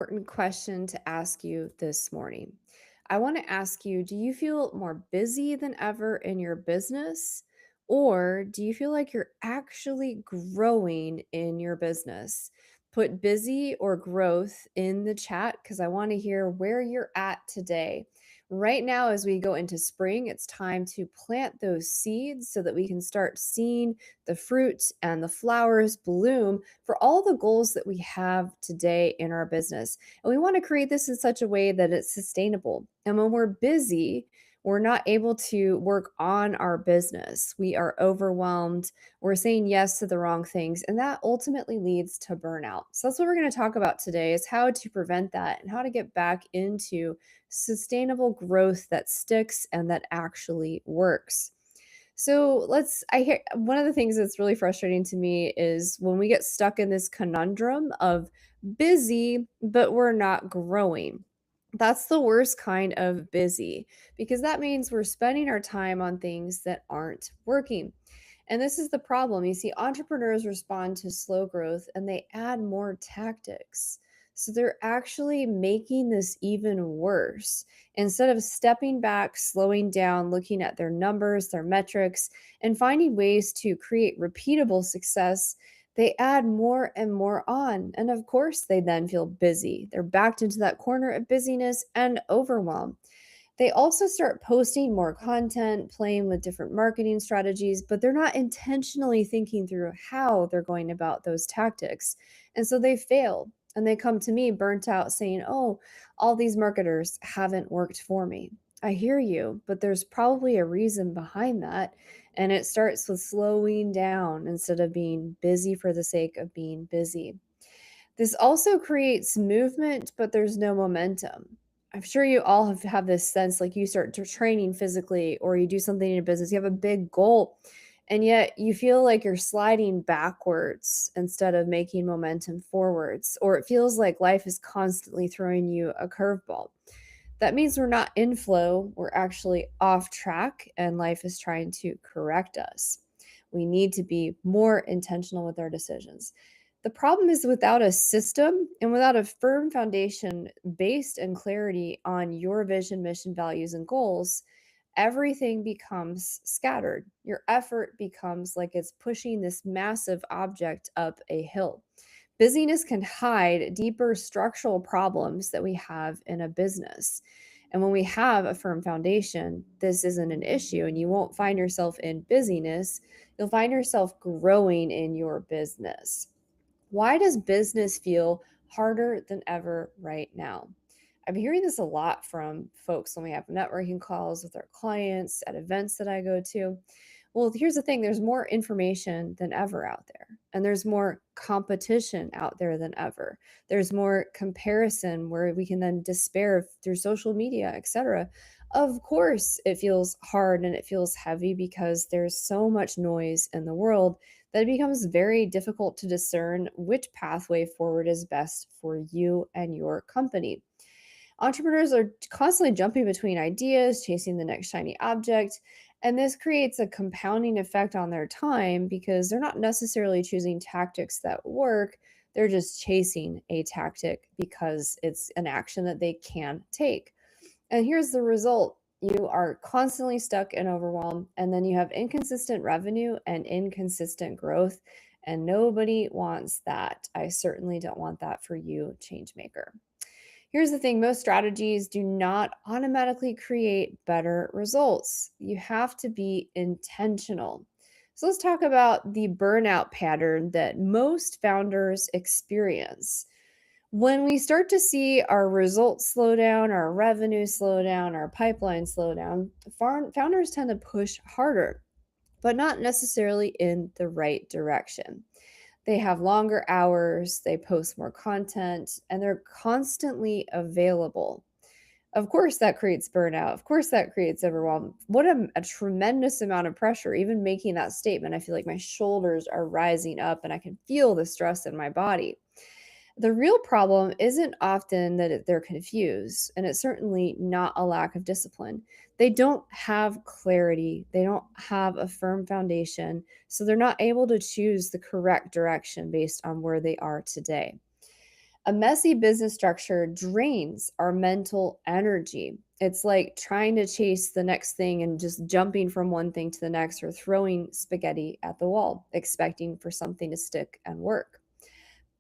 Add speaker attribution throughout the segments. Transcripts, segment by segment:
Speaker 1: important question to ask you this morning. I want to ask you, do you feel more busy than ever in your business? Or do you feel like you're actually growing in your business? Put busy or growth in the chat because I want to hear where you're at today. Right now, as we go into spring, it's time to plant those seeds so that we can start seeing the fruit and the flowers bloom for all the goals that we have today in our business. And we want to create this in such a way that it's sustainable. And when we're busy, we're not able to work on our business. We are overwhelmed. We're saying yes to the wrong things, and that ultimately leads to burnout. So that's what we're going to talk about today is how to prevent that and how to get back into sustainable growth that sticks and that actually works. So I hear one of the things that's really frustrating to me is when we get stuck in this conundrum of busy, but we're not growing. That's the worst kind of busy because that means we're spending our time on things that aren't working. And this is the problem. You see, entrepreneurs respond to slow growth and they add more tactics. So they're actually making this even worse. Instead of stepping back, slowing down, looking at their numbers, their metrics, and finding ways to create repeatable success, they add more and more on. And of course, they then feel busy. They're backed into that corner of busyness and overwhelm. They also start posting more content, playing with different marketing strategies, but they're not intentionally thinking through how they're going about those tactics. And so they fail and they come to me burnt out saying, "Oh, all these marketers haven't worked for me." I hear you, but there's probably a reason behind that. And it starts with slowing down instead of being busy for the sake of being busy. This also creates movement, but there's no momentum. I'm sure you all have this sense like you start to training physically or you do something in your business, you have a big goal, and yet you feel like you're sliding backwards instead of making momentum forwards, or it feels like life is constantly throwing you a curveball. That means we're not in flow, we're actually off track, and life is trying to correct us. We need to be more intentional with our decisions. The problem is without a system and without a firm foundation based in clarity on your vision, mission, values, and goals, everything becomes scattered. Your effort becomes like it's pushing this massive object up a hill. Busyness can hide deeper structural problems that we have in a business. And when we have a firm foundation, this isn't an issue, and you won't find yourself in busyness. You'll find yourself growing in your business. Why does business feel harder than ever right now? I'm hearing this a lot from folks when we have networking calls with our clients at events that I go to. Well, here's the thing, there's more information than ever out there, and there's more competition out there than ever. There's more comparison where we can then despair through social media, etc. Of course, it feels hard and it feels heavy because there's so much noise in the world that it becomes very difficult to discern which pathway forward is best for you and your company. Entrepreneurs are constantly jumping between ideas, chasing the next shiny object, and this creates a compounding effect on their time because they're not necessarily choosing tactics that work. They're just chasing a tactic because it's an action that they can take. And here's the result: you are constantly stuck in overwhelm, and then you have inconsistent revenue and inconsistent growth. And nobody wants that. I certainly don't want that for you, change maker. Here's the thing, most strategies do not automatically create better results. You have to be intentional. So let's talk about the burnout pattern that most founders experience. When we start to see our results slow down, our revenue slow down, our pipeline slow down, founders tend to push harder, but not necessarily in the right direction. They have longer hours, they post more content, and they're constantly available. Of course, that creates burnout. Of course, that creates overwhelm. What a tremendous amount of pressure. Even making that statement, I feel like my shoulders are rising up and I can feel the stress in my body. The real problem isn't often that they're confused, and it's certainly not a lack of discipline. They don't have clarity, they don't have a firm foundation, so they're not able to choose the correct direction based on where they are today. A messy business structure drains our mental energy. It's like trying to chase the next thing and just jumping from one thing to the next or throwing spaghetti at the wall, expecting for something to stick and work.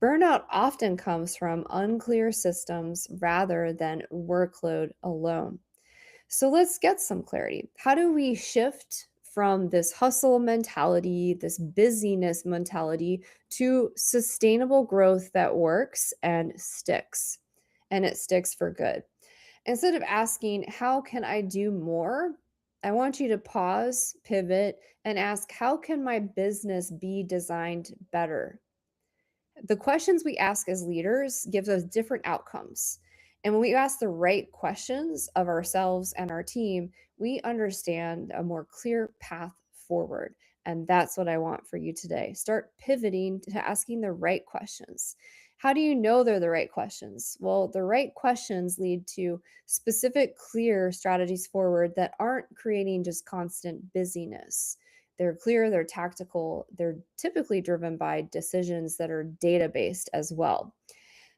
Speaker 1: Burnout often comes from unclear systems rather than workload alone. So let's get some clarity. How do we shift from this hustle mentality, this busyness mentality, to sustainable growth that works and sticks? And it sticks for good. Instead of asking, how can I do more? I want you to pause, pivot, and ask, how can my business be designed better? The questions we ask as leaders gives us different outcomes. And when we ask the right questions of ourselves and our team, we understand a more clear path forward. And that's what I want for you today. Start pivoting to asking the right questions. How do you know they're the right questions? Well, the right questions lead to specific, clear strategies forward that aren't creating just constant busyness. They're clear, they're tactical, they're typically driven by decisions that are data based as well.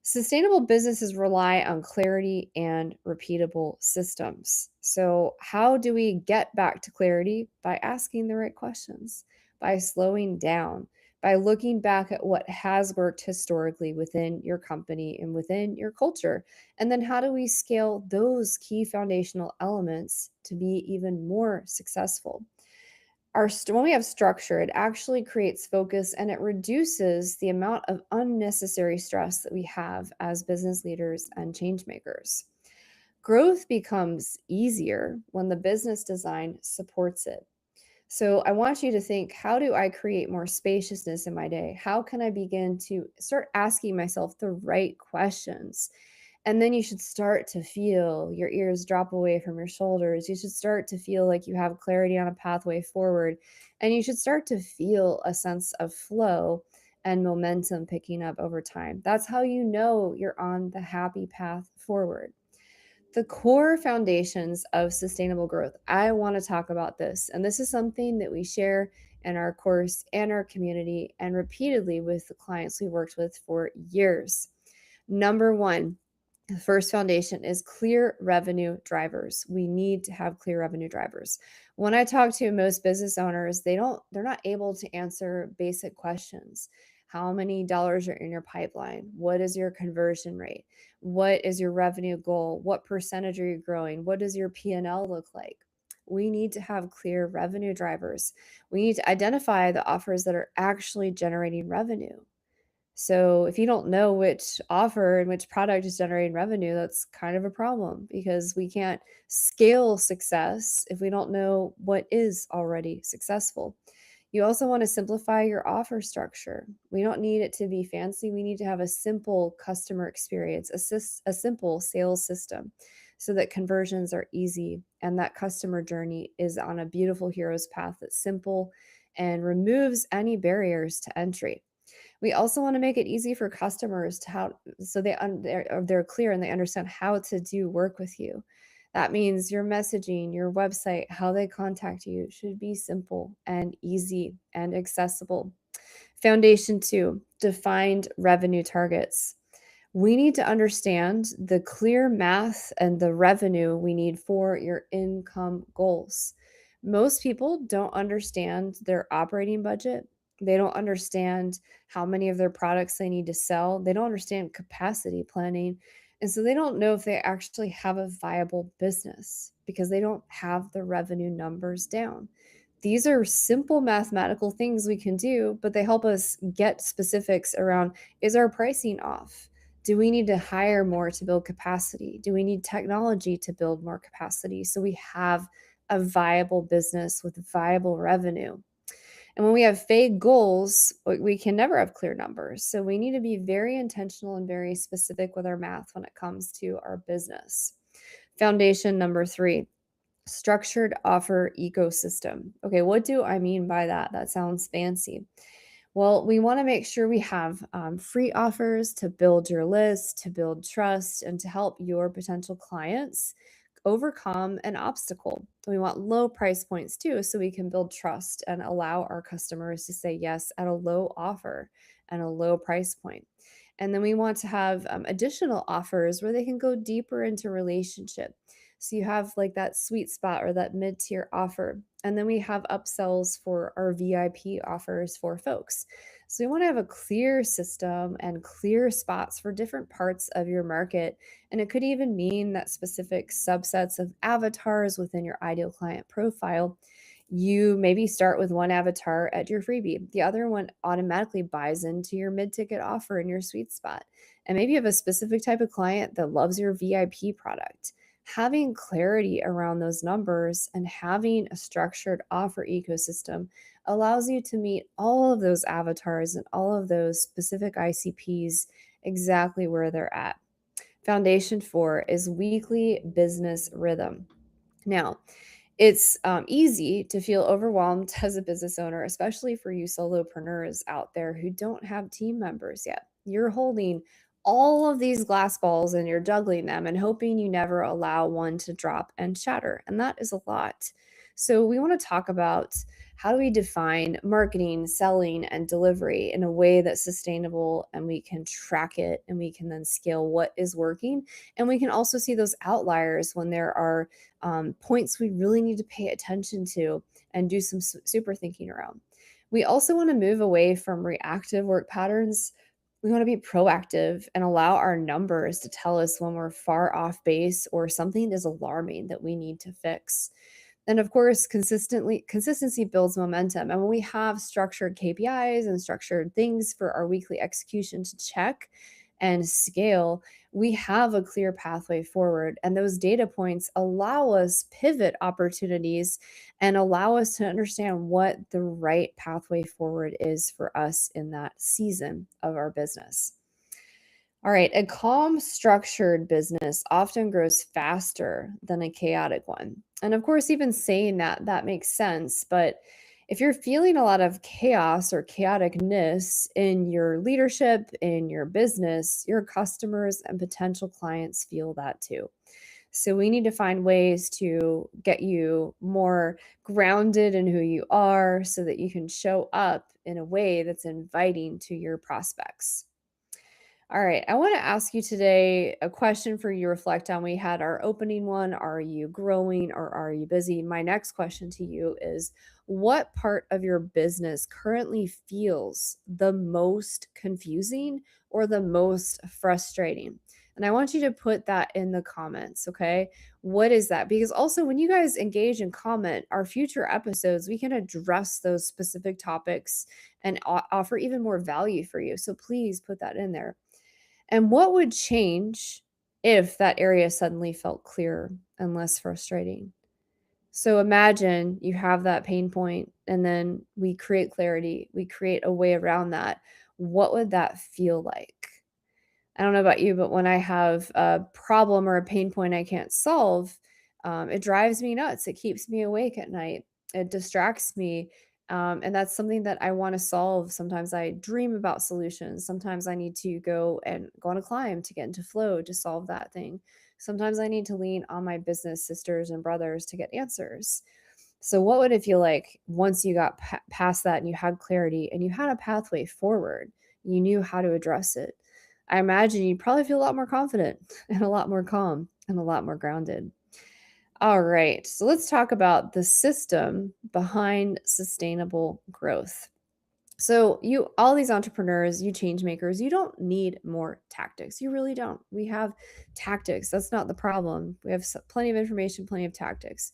Speaker 1: Sustainable businesses rely on clarity and repeatable systems. So, how do we get back to clarity? By asking the right questions, by slowing down, by looking back at what has worked historically within your company and within your culture. And then, how do we scale those key foundational elements to be even more successful? When we have structure, it actually creates focus and it reduces the amount of unnecessary stress that we have as business leaders and change makers. Growth becomes easier when the business design supports it. So I want you to think, how do I create more spaciousness in my day? How can I begin to start asking myself the right questions? And then you should start to feel your ears drop away from your shoulders. You should start to feel like you have clarity on a pathway forward. And you should start to feel a sense of flow and momentum picking up over time. That's how you know you're on the happy path forward. The core foundations of sustainable growth. I want to talk about this. And this is something that we share in our course and our community and repeatedly with the clients we worked with for years. Number one, the first foundation is clear revenue drivers. We need to have clear revenue drivers. When I talk to most business owners, they're not able to answer basic questions. How many dollars are in your pipeline? What is your conversion rate? What is your revenue goal? What percentage are you growing? What does your P&L look like? We need to have clear revenue drivers. We need to identify the offers that are actually generating revenue. So if you don't know which offer and which product is generating revenue, that's kind of a problem because we can't scale success if we don't know what is already successful. You also want to simplify your offer structure. We don't need it to be fancy. We need to have a simple customer experience, a simple sales system so that conversions are easy and that customer journey is on a beautiful hero's path that's simple and removes any barriers to entry. We also want to make it easy for customers to how so they're clear and they understand how to do work with you. That means your messaging, your website, how they contact you should be simple and easy and accessible. Foundation 2, defined revenue targets. We need to understand the clear math and the revenue we need for your income goals. Most people don't understand their operating budget. They don't understand how many of their products they need to sell. They don't understand capacity planning. And so they don't know if they actually have a viable business because they don't have the revenue numbers down. These are simple mathematical things we can do, but they help us get specifics around, is our pricing off? Do we need to hire more to build capacity? Do we need technology to build more capacity so we have a viable business with viable revenue? And when we have vague goals, we can never have clear numbers. So we need to be very intentional and very specific with our math when it comes to our business. Foundation number 3, structured offer ecosystem. Okay, what do I mean by that? That sounds fancy. Well, we want to make sure we have free offers to build your list, to build trust, and to help your potential clients overcome an obstacle. We want low price points too, so we can build trust and allow our customers to say yes at a low offer and a low price point. And then we want to have additional offers where they can go deeper into relationship. So you have like that sweet spot or that mid tier offer. And then we have upsells for our VIP offers for folks. So we want to have a clear system and clear spots for different parts of your market. And it could even mean that specific subsets of avatars within your ideal client profile, you maybe start with one avatar at your freebie. The other one automatically buys into your mid ticket offer in your sweet spot. And maybe you have a specific type of client that loves your VIP product. Having clarity around those numbers and having a structured offer ecosystem allows you to meet all of those avatars and all of those specific ICPs exactly where they're at. Foundation 4 is weekly business rhythm. Now, it's easy to feel overwhelmed as a business owner, especially for you solopreneurs out there who don't have team members yet. You're holding all of these glass balls and you're juggling them and hoping you never allow one to drop and shatter. And that is a lot. So, we want to talk about how do we define marketing, selling, and delivery in a way that's sustainable and we can track it and we can then scale what is working. And we can also see those outliers when there are points we really need to pay attention to and do some super thinking around. We also want to move away from reactive work patterns. We want to be proactive and allow our numbers to tell us when we're far off base or something is alarming that we need to fix. And of course, consistency builds momentum. And when we have structured KPIs and structured things for our weekly execution to check and scale, we have a clear pathway forward. And those data points allow us pivot opportunities and allow us to understand what the right pathway forward is for us in that season of our business. All right, a calm, structured business often grows faster than a chaotic one. And of course, even saying that, that makes sense. But if you're feeling a lot of chaos or chaoticness in your leadership, in your business, your customers and potential clients feel that too. So we need to find ways to get you more grounded in who you are so that you can show up in a way that's inviting to your prospects. All right. I want to ask you today a question for you to reflect on. We had our opening one. Are you growing or are you busy? My next question to you is what part of your business currently feels the most confusing or the most frustrating? And I want you to put that in the comments, okay? What is that? Because also, when you guys engage and comment our future episodes, we can address those specific topics and offer even more value for you. So please put that in there. And what would change if that area suddenly felt clearer and less frustrating? So imagine you have that pain point and then we create clarity, we create a way around that. What would that feel like? I don't know about you, but when I have a problem or a pain point I can't solve, it drives me nuts. It keeps me awake at night. It distracts me. And that's something that I want to solve. Sometimes I dream about solutions. Sometimes I need to go on a climb to get into flow to solve that thing. Sometimes I need to lean on my business sisters and brothers to get answers. So, what would it feel like once you got past that and you had clarity and you had a pathway forward? You knew how to address it. I imagine you'd probably feel a lot more confident and a lot more calm and a lot more grounded. All right, so let's talk about the system behind sustainable growth. So, all these entrepreneurs, you change makers, you don't need more tactics. You really don't. We have tactics. That's not the problem. We have plenty of information, plenty of tactics.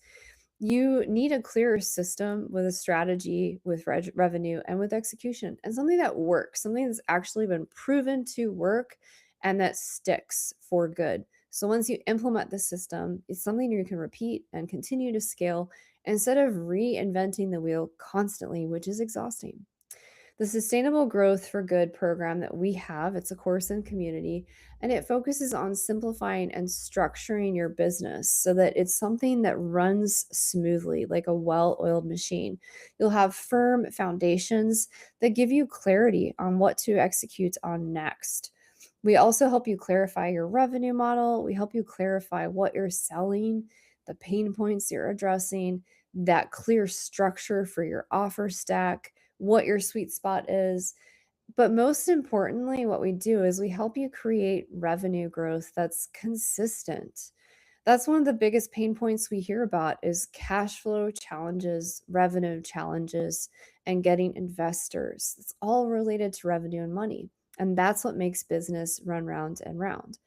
Speaker 1: You need a clearer system with a strategy, with revenue, and with execution, and something that works, something that's actually been proven to work and that sticks for good. So once you implement the system, it's something you can repeat and continue to scale instead of reinventing the wheel constantly, which is exhausting. The Sustainable Growth for Good program that we have, it's a course and community, and it focuses on simplifying and structuring your business so that it's something that runs smoothly like a well-oiled machine. You'll have firm foundations that give you clarity on what to execute on next. We also help you clarify your revenue model. We help you clarify what you're selling, the pain points you're addressing, that clear structure for your offer stack, what your sweet spot is, But most importantly, what we do is we help you create revenue growth that's consistent. That's one of the biggest pain points we hear about is cash flow challenges, revenue challenges, and getting investors. It's all related to revenue and money. And that's what makes business run round and round.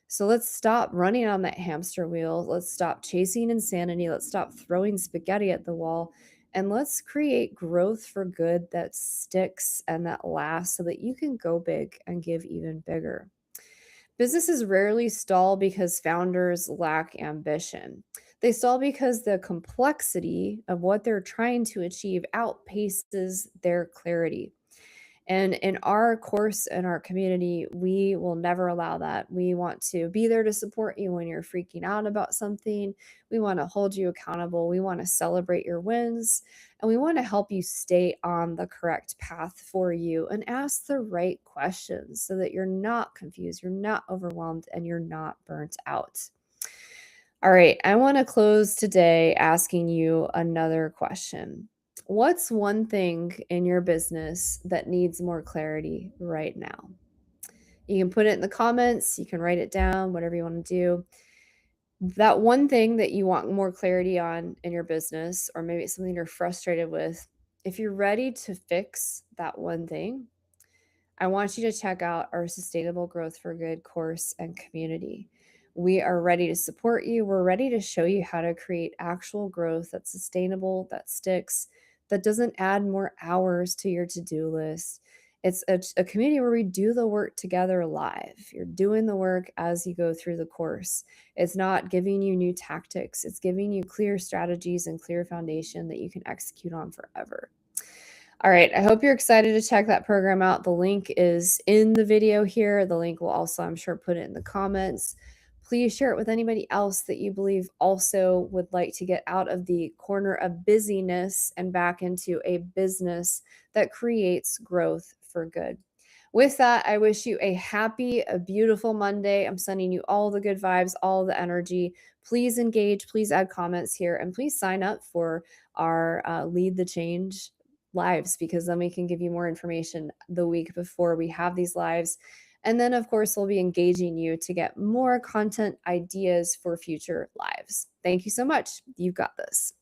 Speaker 1: So let's stop running on that hamster wheel. Let's stop chasing insanity. Let's stop throwing spaghetti at the wall. And let's create growth for good that sticks and that lasts so that you can go big and give even bigger. Businesses rarely stall because founders lack ambition. They stall because the complexity of what they're trying to achieve outpaces their clarity. And in our course, in our community, we will never allow that. We want to be there to support you when you're freaking out about something. We want to hold you accountable. We want to celebrate your wins. And we want to help you stay on the correct path for you and ask the right questions so that you're not confused, you're not overwhelmed, and you're not burnt out. All right, I want to close today asking you another question. What's one thing in your business that needs more clarity right now? You can put it in the comments, you can write it down, whatever you want to do. That one thing that you want more clarity on in your business, or maybe it's something you're frustrated with, if you're ready to fix that one thing, I want you to check out our Sustainable Growth for Good course and community. We are ready to support you. We're ready to show you how to create actual growth that's sustainable, that sticks, that doesn't add more hours to your to do list. It's a community where we do the work together live. You're doing the work as you go through the course. It's not giving you new tactics, it's giving you clear strategies and clear foundation that you can execute on forever. All right. I hope you're excited to check that program out. The link is in the video here. The link will also, I'm sure, put it in the comments. Please share it with anybody else that you believe also would like to get out of the corner of busyness and back into a business that creates growth for good. With that, I wish you a happy, a beautiful Monday. I'm sending you all the good vibes, all the energy. Please engage, please add comments here, and please sign up for our Lead the Change lives because then we can give you more information the week before we have these lives. And then, of course, we'll be engaging you to get more content ideas for future lives. Thank you so much. You've got this.